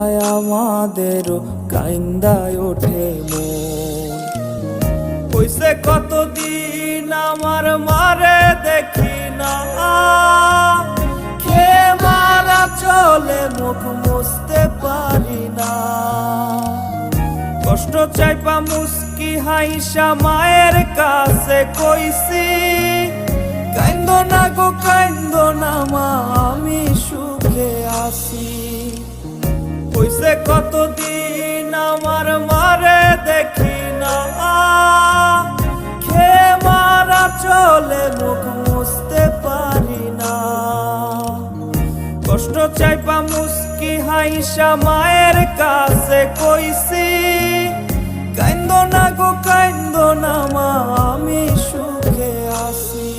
আমাদেরও কাইন্দায় ওঠে মন। হইছে কতদিন আমার মারে দেখি না, খে মারা চলে মুখ মুছতে পারি না। কষ্ট চাইপা মুস্কি হাইসা মায়ের কাছে কইছি, কাইন্দো না গো কাইন্দো না মা, আমি সুখে আছি। হইছে কতদিন আমার মারে দেখি না, খে মারা চলে মুখ মুছতে পারি না। কষ্ট চাইপা মুস্কি হাইসা মায়ের কাছে কইছি, কাইন্দো না গো কাইন্দো না মা, আমি সুখে আছি।